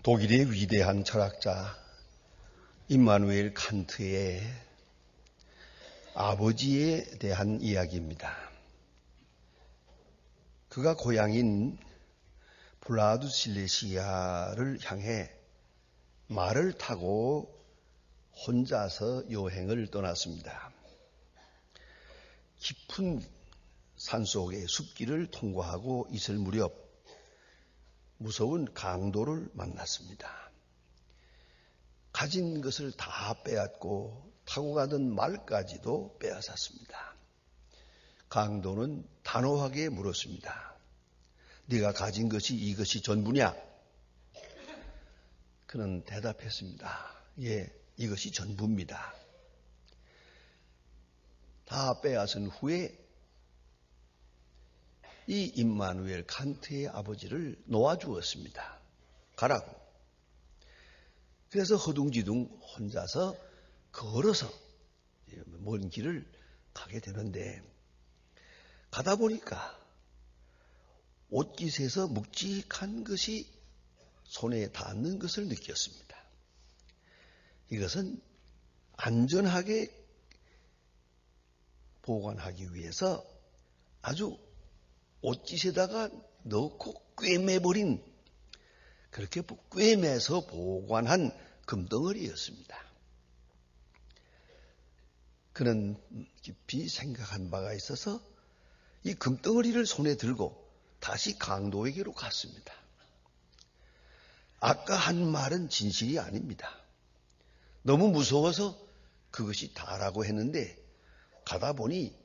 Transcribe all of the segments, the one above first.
독일의 위대한 철학자 임마누엘 칸트의 아버지에 대한 이야기입니다. 그가 고향인 블라두 실레시아를 향해 말을 타고 혼자서 여행을 떠났습니다. 깊은 산속의 숲길을 통과하고 있을 무렵 무서운 강도를 만났습니다. 가진 것을 다 빼앗고 타고 가던 말까지도 빼앗았습니다. 강도는 단호하게 물었습니다. 네가 가진 것이 이것이 전부냐? 그는 대답했습니다. 예, 이것이 전부입니다. 다 빼앗은 후에 이 임마누엘 칸트의 아버지를 놓아주었습니다. 가라고. 그래서 허둥지둥 혼자서 걸어서 먼 길을 가게 되는데 가다 보니까 옷깃에서 묵직한 것이 손에 닿는 것을 느꼈습니다. 이것은 안전하게 보관하기 위해서 아주 옷깃에다가 넣고 꿰매버린, 그렇게 꿰매서 보관한 금덩어리였습니다. 그는 깊이 생각한 바가 있어서 이 금덩어리를 손에 들고 다시 강도에게로 갔습니다. 아까 한 말은 진실이 아닙니다. 너무 무서워서 그것이 다라고 했는데 가다 보니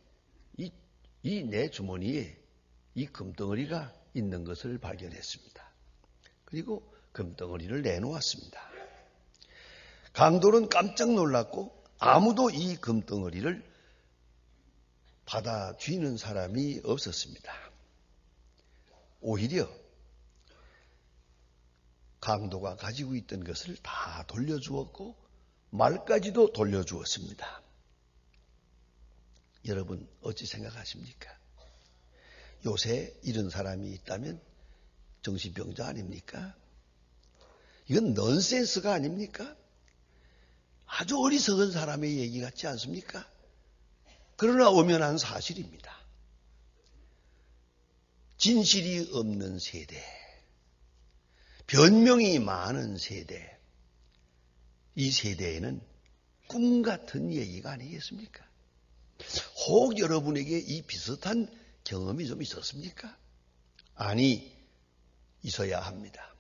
이 내 주머니에 이 금덩어리가 있는 것을 발견했습니다. 그리고 금덩어리를 내놓았습니다. 강도는 깜짝 놀랐고 아무도 이 금덩어리를 받아쥐는 사람이 없었습니다. 오히려 강도가 가지고 있던 것을 다 돌려주었고 말까지도 돌려주었습니다. 여러분 어찌 생각하십니까? 요새 이런 사람이 있다면 정신병자 아닙니까? 이건 넌센스가 아닙니까? 아주 어리석은 사람의 얘기 같지 않습니까? 그러나 엄연한 사실입니다. 진실이 없는 세대, 변명이 많은 세대, 이 세대에는 꿈 같은 얘기가 아니겠습니까? 혹 여러분에게 이 비슷한 경험이 좀 있었습니까? 아니, 있어야 합니다.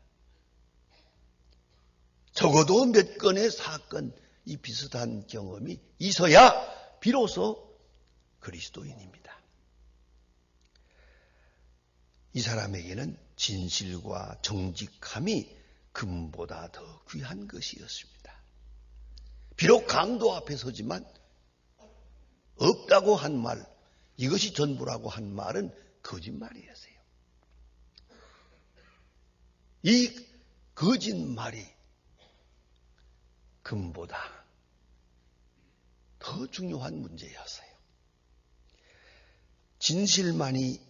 적어도 몇 건의 사건, 이 비슷한 경험이 있어야 비로소 그리스도인입니다. 이 사람에게는 진실과 정직함이 금보다 더 귀한 것이었습니다. 비록 강도 앞에 서지만 없다고 한 말, 이것이 전부라고 한 말은 거짓말이었어요. 이 거짓말이 금보다 더 중요한 문제였어요. 진실만이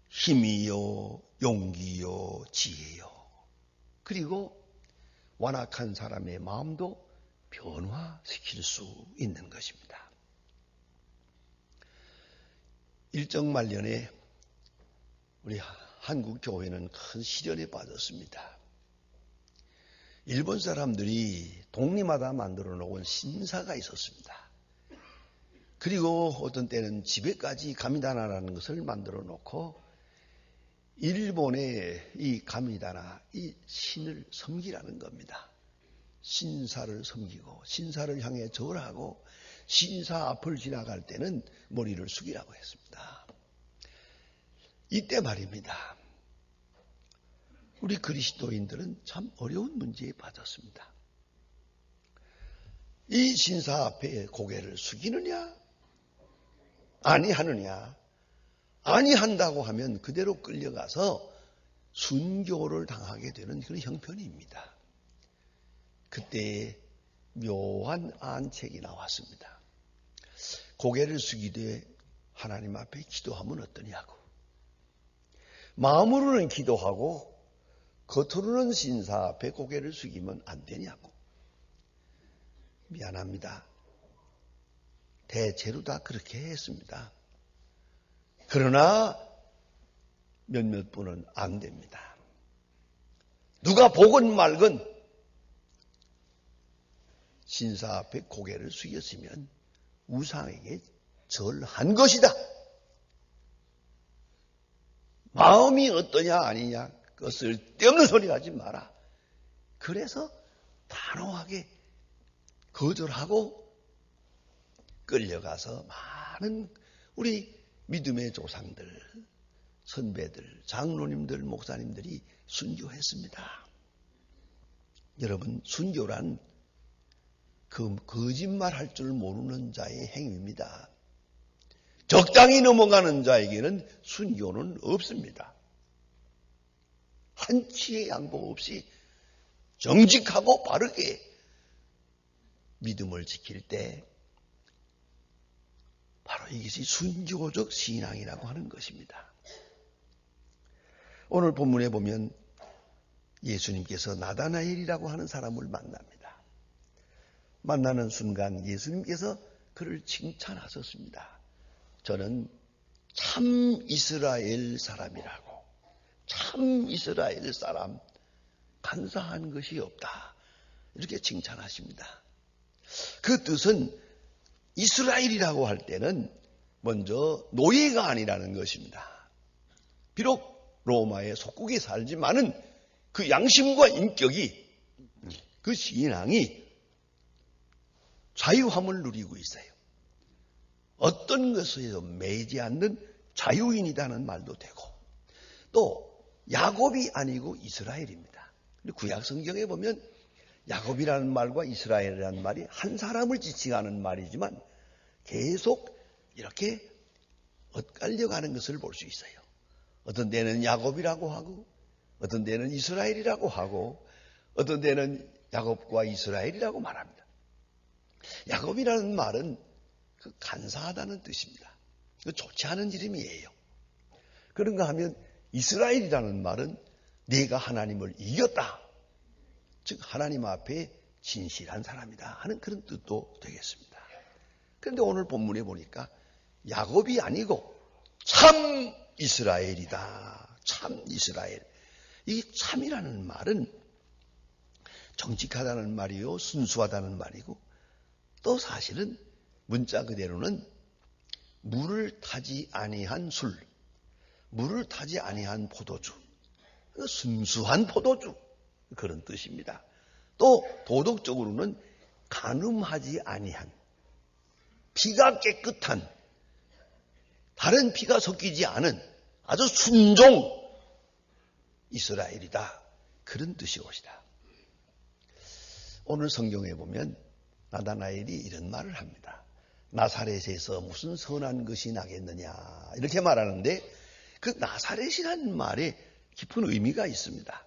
힘이요, 용기요, 지혜요. 그리고 완악한 사람의 마음도 변화시킬 수 있는 것입니다. 일정 말년에 우리 한국 교회는 큰 시련에 빠졌습니다. 일본 사람들이 독립마다 만들어 놓은 신사가 있었습니다. 그리고 어떤 때는 집에까지 가미다나라는 것을 만들어 놓고 일본의 이 가미다나, 이 신을 섬기라는 겁니다. 신사를 섬기고 신사를 향해 절하고 신사 앞을 지나갈 때는 머리를 숙이라고 했습니다. 이때 말입니다. 우리 그리스도인들은 참 어려운 문제에 빠졌습니다. 이 신사 앞에 고개를 숙이느냐? 아니하느냐? 아니한다고 하면 그대로 끌려가서 순교를 당하게 되는 그런 형편입니다. 그때 묘한 안책이 나왔습니다. 고개를 숙이되 하나님 앞에 기도하면 어떠냐고. 마음으로는 기도하고 겉으로는 신사 앞에 고개를 숙이면 안 되냐고. 미안합니다. 대체로 다 그렇게 했습니다. 그러나 몇몇 분은 안 됩니다. 누가 보건 말건 신사 앞에 고개를 숙였으면 우상에게 절한 것이다. 마음이 어떠냐 아니냐 그 쓸데없는 소리 하지 마라. 그래서 단호하게 거절하고 끌려가서 많은 우리 믿음의 조상들, 선배들, 장로님들, 목사님들이 순교했습니다. 여러분, 순교란 그 거짓말할 줄 모르는 자의 행위입니다. 적당히 넘어가는 자에게는 순교는 없습니다. 한치의 양보 없이 정직하고 바르게 믿음을 지킬 때 바로 이것이 순교적 신앙이라고 하는 것입니다. 오늘 본문에 보면 예수님께서 나다나엘이라고 하는 사람을 만납니다. 만나는 순간 예수님께서 그를 칭찬하셨습니다. 저는 참 이스라엘 사람이라고. 참 이스라엘 사람, 간사한 것이 없다. 이렇게 칭찬하십니다. 그 뜻은 이스라엘이라고 할 때는 먼저 노예가 아니라는 것입니다. 비록 로마의 속국에 살지만은 그 양심과 인격이, 그 신앙이 자유함을 누리고 있어요. 어떤 것에서 매이지 않는 자유인이라는 말도 되고, 또 야곱이 아니고 이스라엘입니다. 구약 성경에 보면 야곱이라는 말과 이스라엘이라는 말이 한 사람을 지칭하는 말이지만 계속 이렇게 엇갈려가는 것을 볼 수 있어요. 어떤 데는 야곱이라고 하고, 어떤 데는 이스라엘이라고 하고, 어떤 데는 야곱과 이스라엘이라고 말합니다. 야곱이라는 말은 그 간사하다는 뜻입니다. 그 좋지 않은 이름이에요. 그런가 하면 이스라엘이라는 말은 네가 하나님을 이겼다. 즉 하나님 앞에 진실한 사람이다 하는 그런 뜻도 되겠습니다. 그런데 오늘 본문에 보니까 야곱이 아니고 참 이스라엘이다. 참 이스라엘. 이 참이라는 말은 정직하다는 말이요, 순수하다는 말이고, 또 사실은 문자 그대로는 물을 타지 아니한 술, 물을 타지 아니한 포도주, 순수한 포도주, 그런 뜻입니다. 또 도덕적으로는 간음하지 아니한, 피가 깨끗한, 다른 피가 섞이지 않은 아주 순종 이스라엘이다. 그런 뜻이 옷이다. 오늘 성경에 보면 나다나엘이 이런 말을 합니다. 나사렛에서 무슨 선한 것이 나겠느냐 이렇게 말하는데, 그 나사렛이라는 말에 깊은 의미가 있습니다.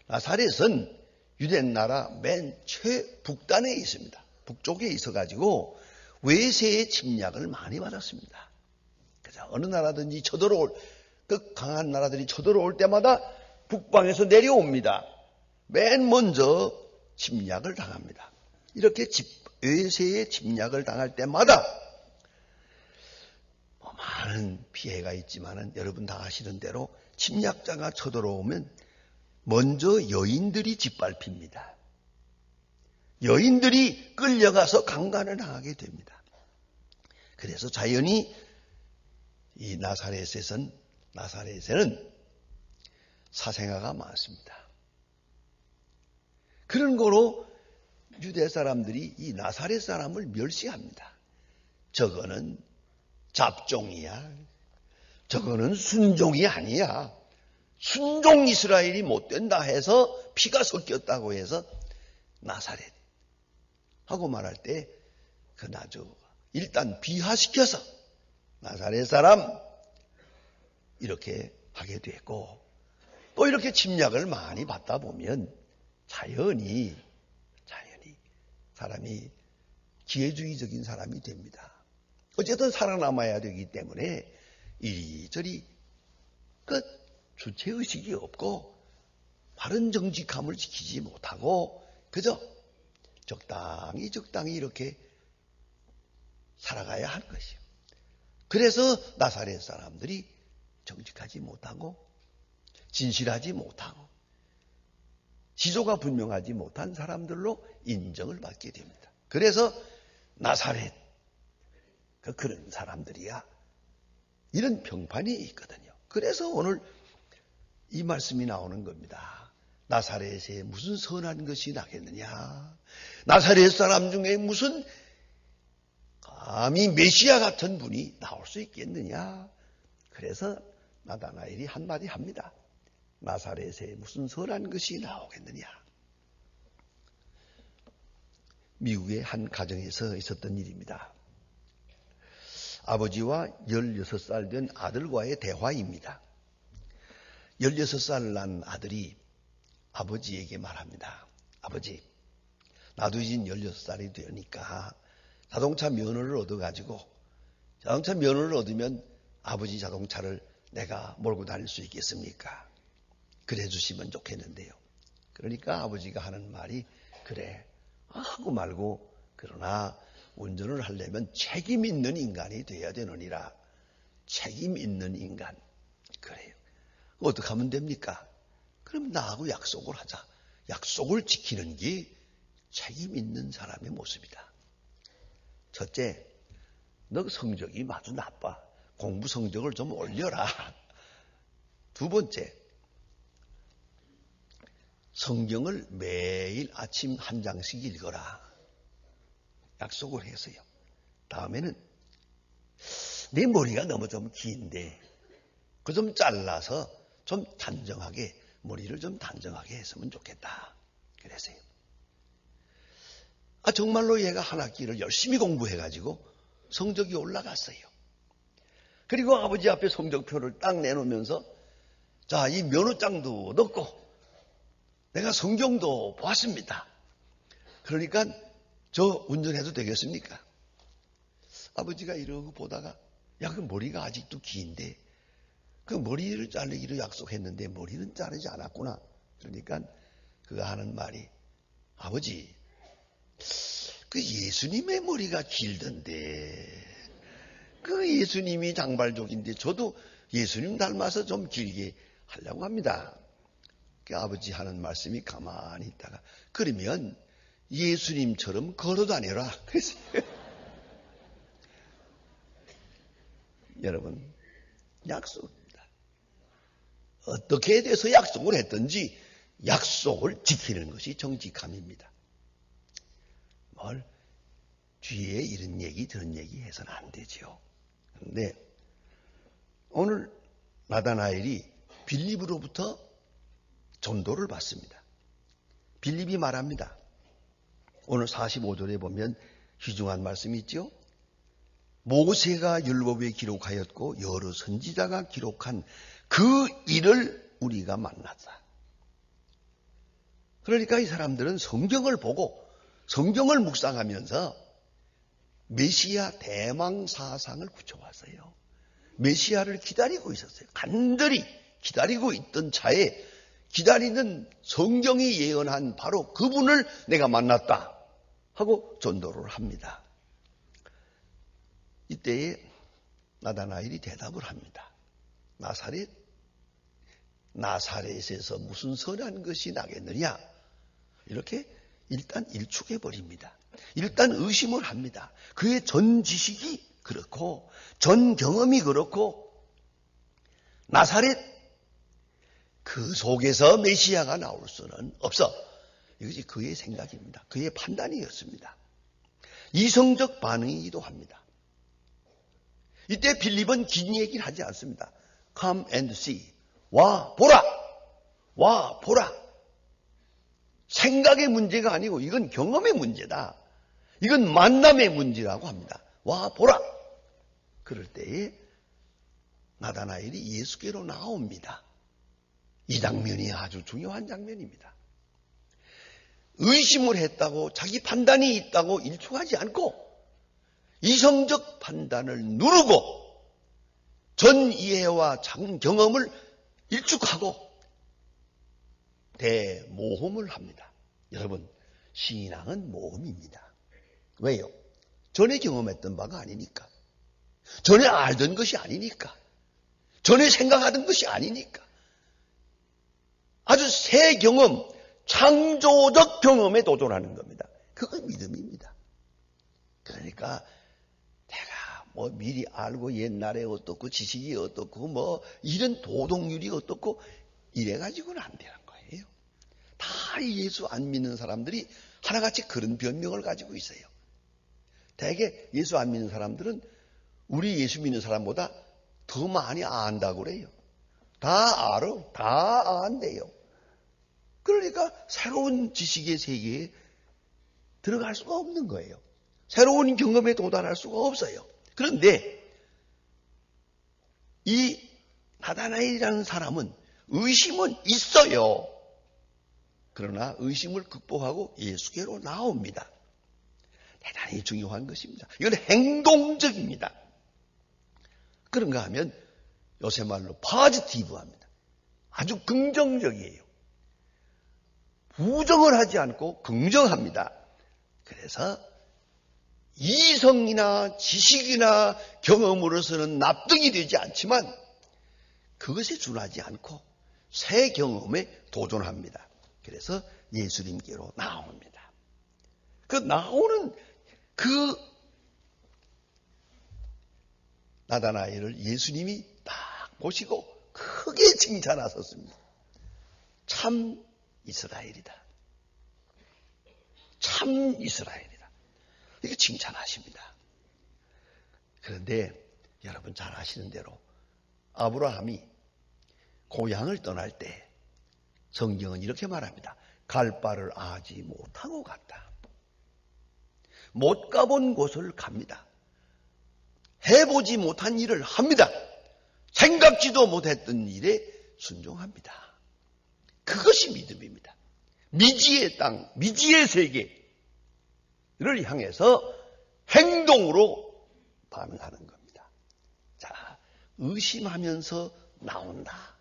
나사렛은 유대 나라 맨 최북단에 있습니다. 북쪽에 있어가지고 외세의 침략을 많이 받았습니다. 그래서 어느 나라든지 쳐들어올, 그 강한 나라들이 쳐들어올 때마다 북방에서 내려옵니다. 맨 먼저 침략을 당합니다. 이렇게 외세의 침략을 당할 때마다 많은 피해가 있지만은 여러분 다 아시는 대로 침략자가 쳐들어오면 먼저 여인들이 짓밟힙니다. 여인들이 끌려가서 강간을 당하게 됩니다. 그래서 자연히 이 나사렛에는 사생아가 많습니다. 그런 거로 유대 사람들이 이 나사렛 사람을 멸시합니다. 저거는 잡종이야. 저거는 순종이 아니야. 순종 이스라엘이 못 된다 해서 피가 섞였다고 해서 나사렛 하고 말할 때 그나저 일단 비하시켜서 나사렛 사람 이렇게 하게 됐고, 또 이렇게 침략을 많이 받다 보면 자연히 사람이 기회주의적인 사람이 됩니다. 어쨌든 살아남아야 되기 때문에 이리저리 그 주체의식이 없고 바른 정직함을 지키지 못하고 그저 적당히 이렇게 살아가야 하는 것이요. 그래서 나사렛 사람들이 정직하지 못하고 진실하지 못하고 지조가 분명하지 못한 사람들로 인정을 받게 됩니다. 그래서 나사렛 그런 사람들이야 이런 평판이 있거든요. 그래서 오늘 이 말씀이 나오는 겁니다. 나사렛에 무슨 선한 것이 나겠느냐. 나사렛 사람 중에 무슨 감히 메시아 같은 분이 나올 수 있겠느냐. 그래서 나다나엘이 한마디 합니다. 나사렛에 무슨 선한 것이 나오겠느냐. 미국의 한 가정에서 있었던 일입니다. 아버지와 16살 된 아들과의 대화입니다. 16살 난 아들이 아버지에게 말합니다. 아버지, 나도 이제 16살이 되니까 자동차 면허를 얻어가지고 자동차 면허를 얻으면 아버지 자동차를 내가 몰고 다닐 수 있겠습니까? 그래 주시면 좋겠는데요. 그러니까 아버지가 하는 말이 그래 하고 말고 그러나 운전을 하려면 책임 있는 인간이 돼야 되느니라. 책임 있는 인간. 그래요. 어떻게 하면 됩니까? 그럼 나하고 약속을 하자. 약속을 지키는 게 책임 있는 사람의 모습이다. 첫째, 너 성적이 아주 나빠. 공부 성적을 좀 올려라. 두 번째, 성경을 매일 아침 한 장씩 읽어라. 약속을 했어요. 다음에는 내 머리가 너무 좀 긴데 그 좀 잘라서 좀 단정하게 머리를 좀 단정하게 했으면 좋겠다. 그랬어요. 정말로 얘가 한 학기를 열심히 공부해가지고 성적이 올라갔어요. 그리고 아버지 앞에 성적표를 딱 내놓으면서 자, 이 면허장도 넣고 내가 성경도 보았습니다. 그러니까 저 운전해도 되겠습니까? 아버지가 이러고 보다가 야, 그 머리가 아직도 긴데 그 머리를 자르기로 약속했는데 머리는 자르지 않았구나. 그러니까 그가 하는 말이 아버지 그 예수님의 머리가 길던데 그 예수님이 장발족인데 저도 예수님 닮아서 좀 길게 하려고 합니다. 그 아버지 하는 말씀이 가만히 있다가 그러면 예수님처럼 걸어 다녀라. 여러분 약속입니다. 어떻게 돼서 약속을 했든지 약속을 지키는 것이 정직함입니다. 뭘 뒤에 이런 얘기 저런 얘기 해서는 안 되죠. 그런데 오늘 나다나엘이 빌립으로부터 전도를 받습니다. 빌립이 말합니다. 오늘 45절에 보면 휘중한 말씀이 있죠. 모세가 율법에 기록하였고 여러 선지자가 기록한 그 일을 우리가 만났다. 그러니까 이 사람들은 성경을 보고 성경을 묵상하면서 메시아 대망 사상을 굳혀왔어요. 메시아를 기다리고 있었어요. 간절히 기다리고 있던 차에 기다리는 성경이 예언한 바로 그분을 내가 만났다 하고 전도를 합니다. 이때에 나다나엘이 대답을 합니다. 나사렛에서 무슨 선한 것이 나겠느냐? 이렇게 일단 일축해 버립니다. 일단 의심을 합니다. 그의 전 지식이 그렇고 전 경험이 그렇고 나사렛 그 속에서 메시아가 나올 수는 없어. 이것이 그의 생각입니다. 그의 판단이었습니다. 이성적 반응이기도 합니다. 이때 빌립은 긴 얘기를 하지 않습니다. Come and see. 와 보라. 와 보라. 생각의 문제가 아니고 이건 경험의 문제다. 이건 만남의 문제라고 합니다. 와 보라. 그럴 때에 나다나엘이 예수께로 나옵니다. 이 장면이 아주 중요한 장면입니다. 의심을 했다고 자기 판단이 있다고 일축하지 않고 이성적 판단을 누르고 전 이해와 장 경험을 일축하고 대모험을 합니다. 여러분, 신앙은 모험입니다. 왜요? 전에 경험했던 바가 아니니까. 전에 알던 것이 아니니까. 전에 생각하던 것이 아니니까. 아주 새 경험, 창조적 경험에 도전하는 겁니다. 그건 믿음입니다. 그러니까 내가 뭐 미리 알고 옛날에 어떻고 지식이 어떻고 이런 도덕률이 어떻고 이래가지고는 안 되는 거예요. 다 예수 안 믿는 사람들이 하나같이 그런 변명을 가지고 있어요. 대개 예수 안 믿는 사람들은 우리 예수 믿는 사람보다 더 많이 안다고 그래요. 다 알아. 다 안대요. 그러니까 새로운 지식의 세계에 들어갈 수가 없는 거예요. 새로운 경험에 도달할 수가 없어요. 그런데 이 나다나엘이라는 사람은 의심은 있어요. 그러나 의심을 극복하고 예수께로 나옵니다. 대단히 중요한 것입니다. 이건 행동적입니다. 그런가 하면 요새 말로 포지티브합니다. 아주 긍정적이에요. 부정을 하지 않고 긍정합니다. 그래서 이성이나 지식이나 경험으로서는 납득이 되지 않지만 그것에 준하지 않고 새 경험에 도전합니다. 그래서 예수님께로 나옵니다. 그 나오는 그 나다나엘을 예수님이 딱 보시고 크게 칭찬하셨습니다. 참 이스라엘이다. 참 이스라엘이다. 이렇게 칭찬하십니다. 그런데 여러분 잘 아시는 대로 아브라함이 고향을 떠날 때 성경은 이렇게 말합니다. 갈 바를 아지 못하고 갔다. 못 가본 곳을 갑니다. 해보지 못한 일을 합니다. 생각지도 못했던 일에 순종합니다. 그것이 믿음입니다. 미지의 땅, 미지의 세계를 향해서 행동으로 반응하는 겁니다. 자, 의심하면서 나온다.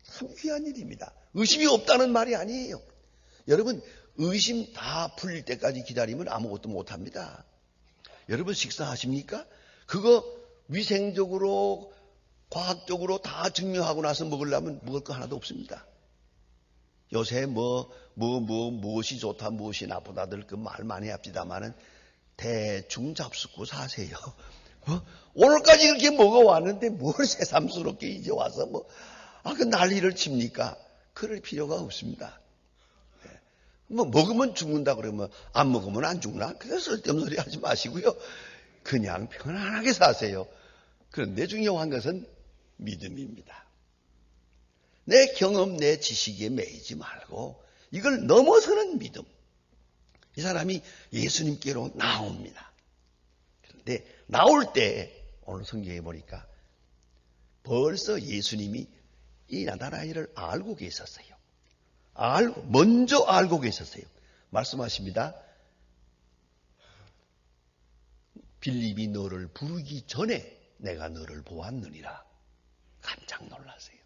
참 귀한 일입니다. 의심이 없다는 말이 아니에요. 여러분, 의심 다 풀릴 때까지 기다리면 아무것도 못합니다. 여러분 식사하십니까? 그거 위생적으로 과학적으로 다 증명하고 나서 먹으려면 먹을 거 하나도 없습니다. 요새 무엇이 좋다 무엇이 나쁘다들 그 말 많이 합시다마는 대충 잡숫고 사세요. 오늘까지 그렇게 먹어왔는데 뭘 새삼스럽게 이제 와서 그 난리를 칩니까? 그럴 필요가 없습니다. 먹으면 죽는다 그러면 안 먹으면 안 죽나? 그래서 쓸데없는 소리 하지 마시고요. 그냥 편안하게 사세요. 그런데 중요한 것은 믿음입니다. 내 경험, 내 지식에 매이지 말고 이걸 넘어서는 믿음. 이 사람이 예수님께로 나옵니다. 그런데 나올 때 오늘 성경에 보니까 벌써 예수님이 이 나다나엘을 알고 계셨어요. 먼저 알고 계셨어요. 말씀하십니다. 빌립이 너를 부르기 전에 내가 너를 보았느니라. 깜짝 놀랐어요.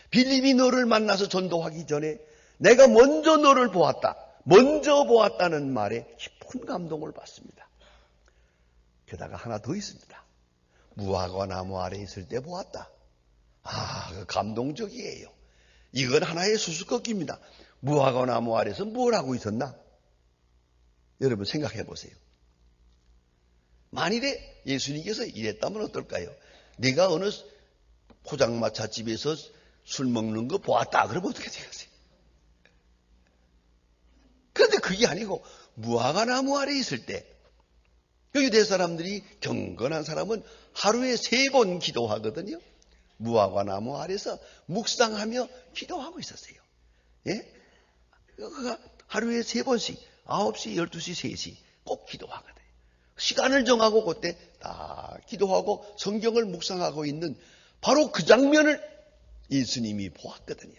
빌립이 너를 만나서 전도하기 전에 내가 먼저 너를 보았다. 먼저 보았다는 말에 깊은 감동을 받습니다. 게다가 하나 더 있습니다. 무화과 나무 아래 있을 때 보았다. 감동적이에요. 이건 하나의 수수께끼입니다. 무화과 나무 아래서 뭘 하고 있었나? 여러분 생각해 보세요. 만일에 예수님께서 이랬다면 어떨까요? 네가 어느 포장마차 집에서 술 먹는 거 보았다. 그러면 어떻게 되겠어요? 그런데 그게 아니고 무화과 나무 아래 있을 때 유대 사람들이 경건한 사람은 하루에 3번 기도하거든요. 무화과 나무 아래서 묵상하며 기도하고 있었어요. 예? 그가 하루에 3번씩 9시, 12시, 3시 꼭 기도하거든요. 시간을 정하고 그때 다 기도하고 성경을 묵상하고 있는 바로 그 장면을 예수님이 보았거든요.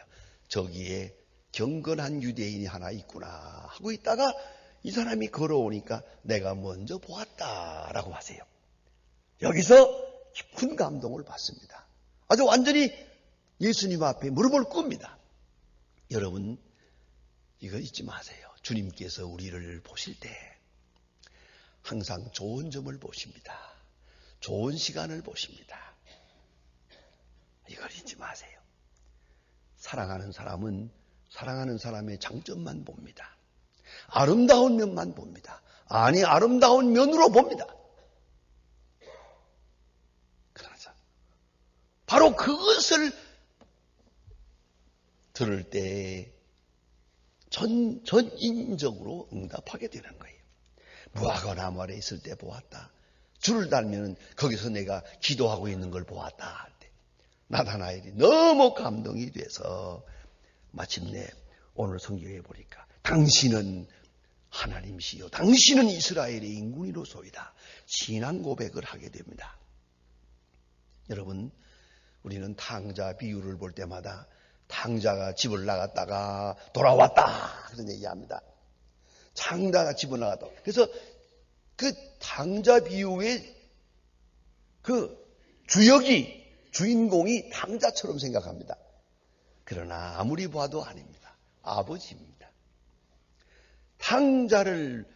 저기에 경건한 유대인이 하나 있구나 하고 있다가 이 사람이 걸어오니까 내가 먼저 보았다라고 하세요. 여기서 깊은 감동을 받습니다. 아주 완전히 예수님 앞에 무릎을 꿇습니다. 여러분, 이거 잊지 마세요. 주님께서 우리를 보실 때 항상 좋은 점을 보십니다. 좋은 시간을 보십니다. 이걸 잊지 마세요. 사랑하는 사람은 사랑하는 사람의 장점만 봅니다. 아름다운 면만 봅니다. 아니, 아름다운 면으로 봅니다. 그러자 바로 그것을 들을 때 전인적으로 응답하게 되는 거예요. 무화과나무 아래 있을 때 보았다. 줄을 달면 거기서 내가 기도하고 있는 걸 보았다 할 때 나다나엘이 너무 감동이 돼서 마침내 오늘 성경에 보니까 당신은 하나님이시요 당신은 이스라엘의 인군이로소이다. 신앙 고백을 하게 됩니다. 여러분, 우리는 탕자 비유를 볼 때마다 탕자가 집을 나갔다가 돌아왔다 그런 얘기합니다. 탕자가 집을 나갔다. 그래서 그 탕자 비유의 그 주인공이 탕자처럼 생각합니다. 그러나 아무리 봐도 아닙니다. 아버지입니다. 탕자를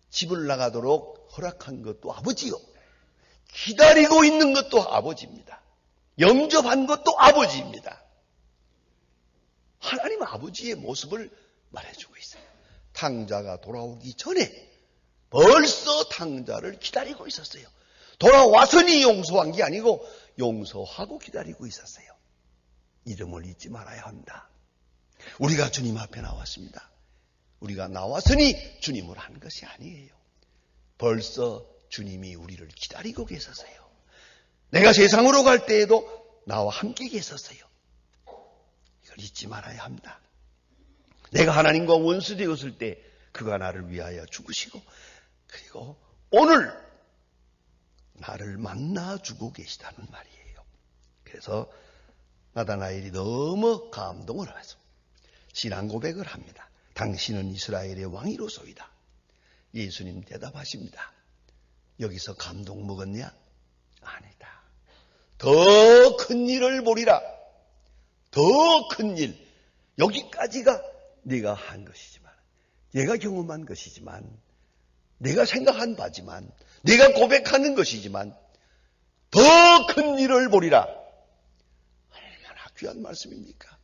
집을 나가도록 허락한 것도 아버지요. 기다리고 있는 것도 아버지입니다. 영접한 것도 아버지입니다. 하나님 아버지의 모습을 말해주고 있어요. 탕자가 돌아오기 전에 벌써 탕자를 기다리고 있었어요. 돌아와서니 용서한 게 아니고 용서하고 기다리고 있었어요. 이름을 잊지 말아야 합니다. 우리가 주님 앞에 나왔습니다. 우리가 나왔으니 주님을 한 것이 아니에요. 벌써 주님이 우리를 기다리고 계셨어요. 내가 세상으로 갈 때에도 나와 함께 계셨어요. 이걸 잊지 말아야 합니다. 내가 하나님과 원수 되었을 때 그가 나를 위하여 죽으시고 그리고 오늘 나를 만나주고 계시다는 말이에요. 그래서 나다나엘이 너무 감동을 하면서 신앙 고백을 합니다. 당신은 이스라엘의 왕이로소이다. 예수님 대답하십니다. 여기서 감동 먹었냐? 아니다. 더 큰 일을 보리라. 더 큰 일. 여기까지가 네가 한 것이지만, 내가 경험한 것이지만, 내가 생각한 바지만, 내가 고백하는 것이지만 더 큰 일을 보리라. 얼마나 귀한 말씀입니까?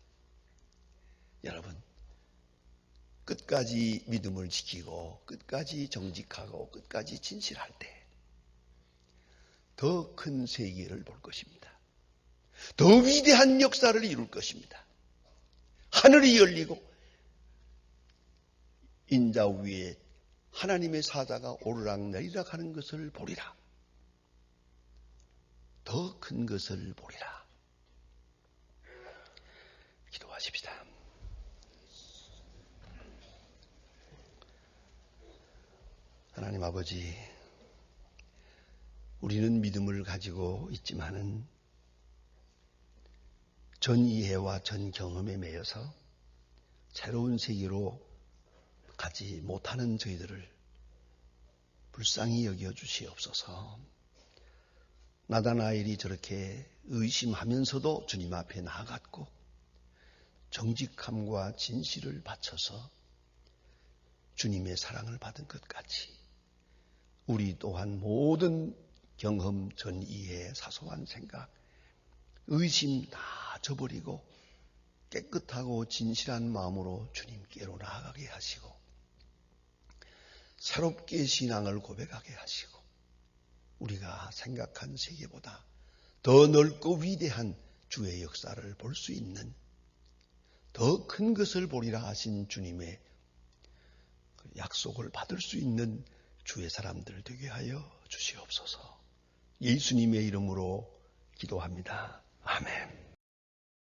여러분, 끝까지 믿음을 지키고 끝까지 정직하고 끝까지 진실할 때 더 큰 세계를 볼 것입니다. 더 위대한 역사를 이룰 것입니다. 하늘이 열리고 인자 위에 하나님의 사자가 오르락내리락 하는 것을 보리라. 더 큰 것을 보리라. 기도하십시다. 하나님 아버지, 우리는 믿음을 가지고 있지만은 전 이해와 전 경험에 매여서 새로운 세계로 가지 못하는 저희들을 불쌍히 여겨 주시옵소서. 나다나엘이 저렇게 의심하면서도 주님 앞에 나아갔고 정직함과 진실을 바쳐서 주님의 사랑을 받은 것 같이 우리 또한 모든 경험, 전 이해, 사소한 생각, 의심 다 저버리고 깨끗하고 진실한 마음으로 주님께로 나아가게 하시고 새롭게 신앙을 고백하게 하시고 우리가 생각한 세계보다 더 넓고 위대한 주의 역사를 볼 수 있는 더 큰 것을 보리라 하신 주님의 약속을 받을 수 있는 주의 사람들 되게 하여 주시옵소서. 예수님의 이름으로 기도합니다. 아멘.